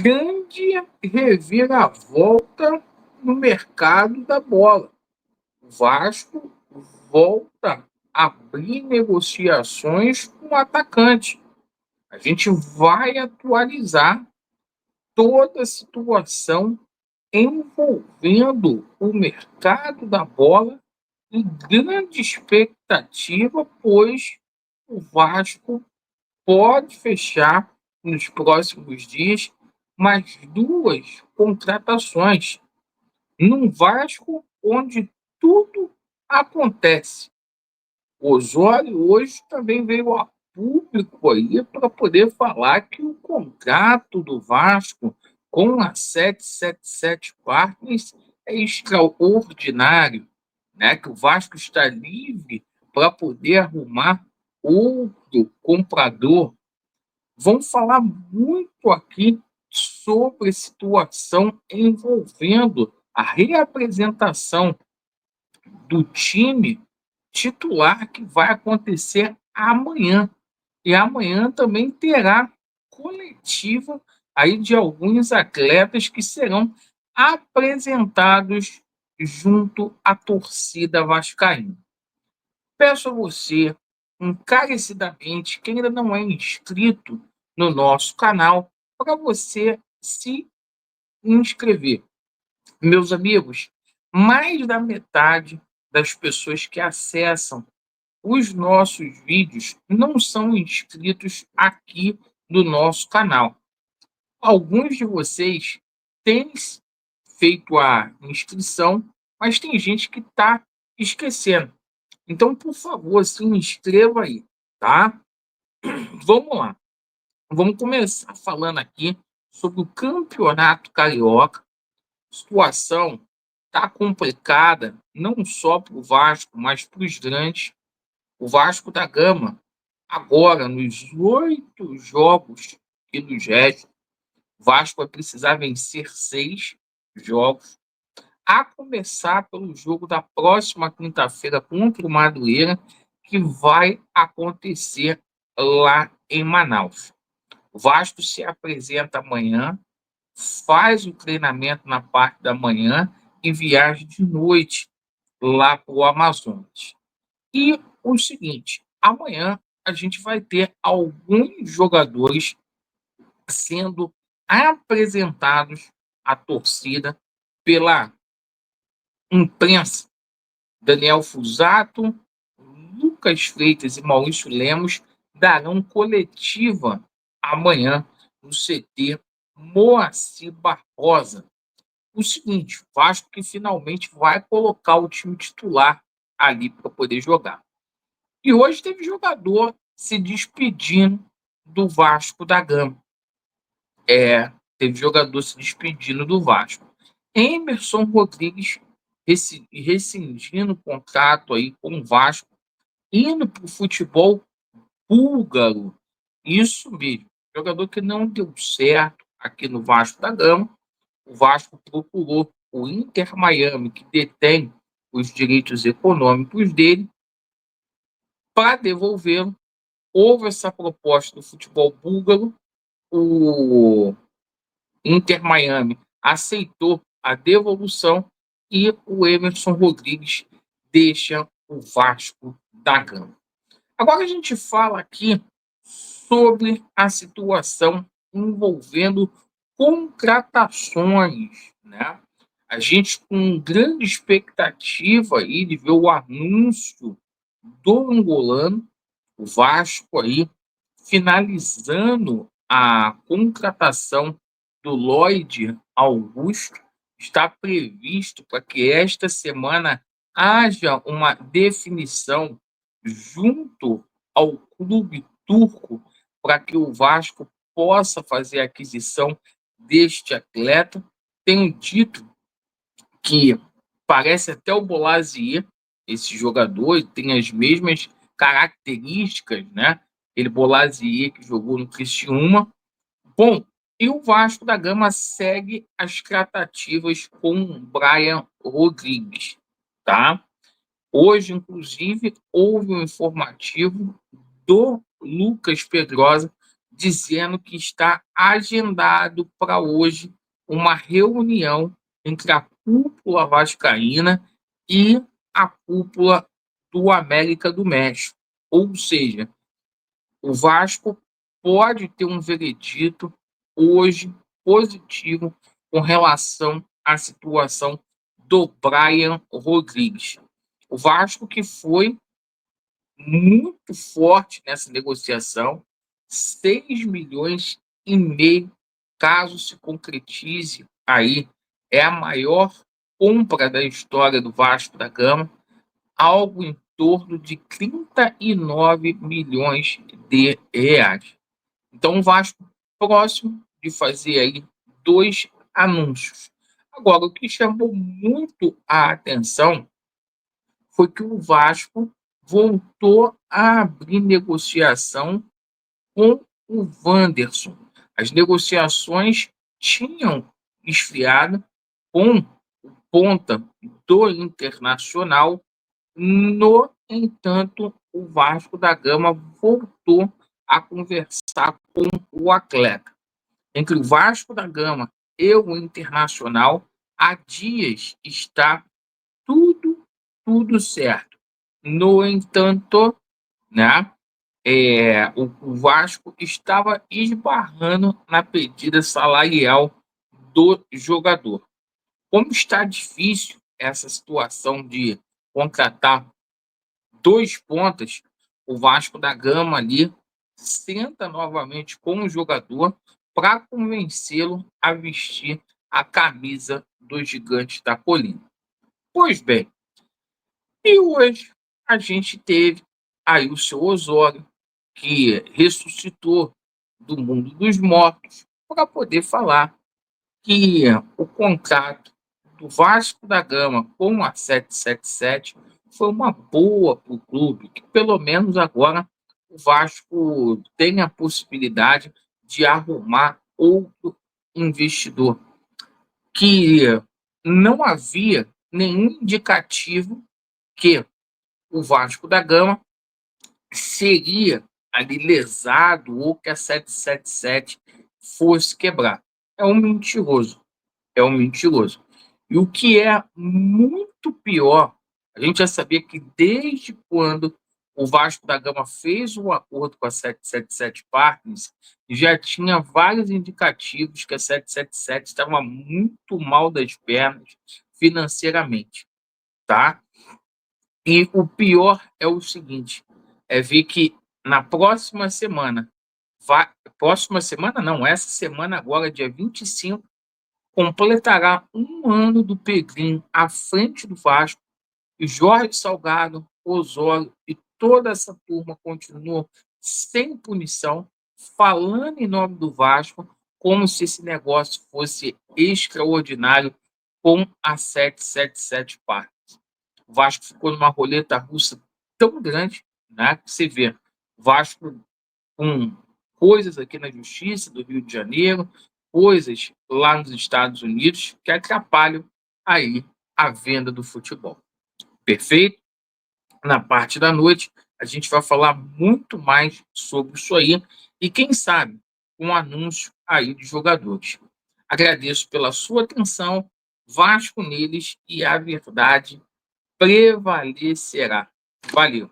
grande reviravolta no mercado da bola. O Vasco volta a abrir negociações com o atacante. A gente vai atualizar toda a situação envolvendo o mercado da bola e grande expectativa, pois o Vasco pode fechar nos próximos dias mais duas contratações num Vasco onde tudo acontece. O Osório hoje também veio a público aí para poder falar que o contrato do Vasco com a 777 Partners é extraordinário, né? Que o Vasco está livre para poder arrumar outro comprador. Vamos falar muito aqui sobre a situação envolvendo a reapresentação do time titular que vai acontecer amanhã. E amanhã também terá coletiva aí de alguns atletas que serão apresentados junto à torcida vascaína. Peço a você, encarecidamente, que ainda não é inscrito no nosso canal, para você se inscrever. Meus amigos, mais da metade das pessoas que acessam os nossos vídeos não são inscritos aqui no nosso canal. Alguns de vocês têm feito a inscrição, mas tem gente que está esquecendo. Então, por favor, se inscreva aí, tá? Vamos lá. Vamos começar falando aqui sobre o Campeonato Carioca. A situação está complicada, não só para o Vasco, mas para os grandes. O Vasco da Gama, agora, nos 8 jogos que nos restam, o Vasco vai precisar vencer 6 jogos, a começar pelo jogo da próxima quinta-feira contra o Madureira, que vai acontecer lá em Manaus. O Vasco se apresenta amanhã, faz o treinamento na parte da manhã e viaja de noite lá para o Amazonas. E o seguinte, amanhã a gente vai ter alguns jogadores sendo apresentados à torcida pela imprensa. Daniel Fusato, Lucas Freitas e Maurício Lemos darão coletiva amanhã no CT Moacir Barbosa. O seguinte, o Vasco que finalmente vai colocar o time titular ali para poder jogar. E hoje teve jogador se despedindo do Vasco da Gama. Teve jogador se despedindo do Vasco. Emerson Rodrigues rescindindo o contrato aí com o Vasco, indo para o futebol búlgaro. Isso mesmo. Jogador que não deu certo aqui no Vasco da Gama. O Vasco procurou o Inter Miami, que detém os direitos econômicos dele, para devolvê-lo. Houve essa proposta do futebol búlgaro, o Inter Miami aceitou a devolução e o Emerson Rodrigues deixa o Vasco da Gama. Agora a gente fala aqui sobre a situação envolvendo contratações, né? A gente com grande expectativa aí de ver o anúncio do angolano, o Vasco aí finalizando a contratação do Lloyd Augusto. Está previsto para que esta semana haja uma definição junto ao clube turco para que o Vasco possa fazer a aquisição deste atleta. Tenho dito que parece até o Bolasie, esse jogador, tem as mesmas características, né? Ele Bolasie que jogou no Criciúma. Bom, e o Vasco da Gama segue as tratativas com o Brian Rodrigues, tá? Hoje, inclusive, houve um informativo do Lucas Pedrosa dizendo que está agendado para hoje uma reunião entre a cúpula vascaína e a cúpula do América do México. Ou seja, o Vasco pode ter um veredito hoje positivo com relação à situação do Brian Rodrigues. O Vasco que foi muito forte nessa negociação, 6,5 milhões, caso se concretize aí, é a maior compra da história do Vasco da Gama, algo em torno de 39 milhões de reais. Então, o Vasco próximo de fazer aí 2 anúncios. Agora, o que chamou muito a atenção foi que o Vasco voltou a abrir negociação com o Wanderson. As negociações tinham esfriado com o ponta do Internacional. No entanto, o Vasco da Gama voltou a conversar com o atleta. Entre o Vasco da Gama e o Internacional, há dias está tudo certo. No entanto, né, o Vasco estava esbarrando na pedida salarial do jogador. Como está difícil essa situação de contratar 2 pontas, o Vasco da Gama ali senta novamente com o jogador para convencê-lo a vestir a camisa dos Gigantes da Colina. Pois bem, e hoje a gente teve aí o seu Osório, que ressuscitou do mundo dos mortos, para poder falar que o contrato do Vasco da Gama com a 777 foi uma boa para o clube, que pelo menos agora o Vasco tem a possibilidade de arrumar outro investidor, que não havia nenhum indicativo que o Vasco da Gama seria ali lesado ou que a 777 fosse quebrar. É um mentiroso. É um mentiroso. E o que é muito pior, a gente já sabia que desde quando o Vasco da Gama fez o acordo com a 777 Partners, já tinha vários indicativos que a 777 estava muito mal das pernas financeiramente, tá? E o pior é o seguinte, é ver que na próxima semana, próxima semana não, essa semana agora, dia 25, completará 1 ano do Pedrinho à frente do Vasco, e Jorge Salgado, Osório e toda essa turma continuam sem punição, falando em nome do Vasco, como se esse negócio fosse extraordinário com a 777 Park. O Vasco ficou numa roleta russa tão grande, né, que você vê o Vasco com coisas aqui na Justiça do Rio de Janeiro, coisas lá nos Estados Unidos que atrapalham aí a venda do futebol. Perfeito? Na parte da noite, a gente vai falar muito mais sobre isso aí e, quem sabe, um anúncio aí de jogadores. Agradeço pela sua atenção. Vasco neles e a verdade prevalecerá. Valeu!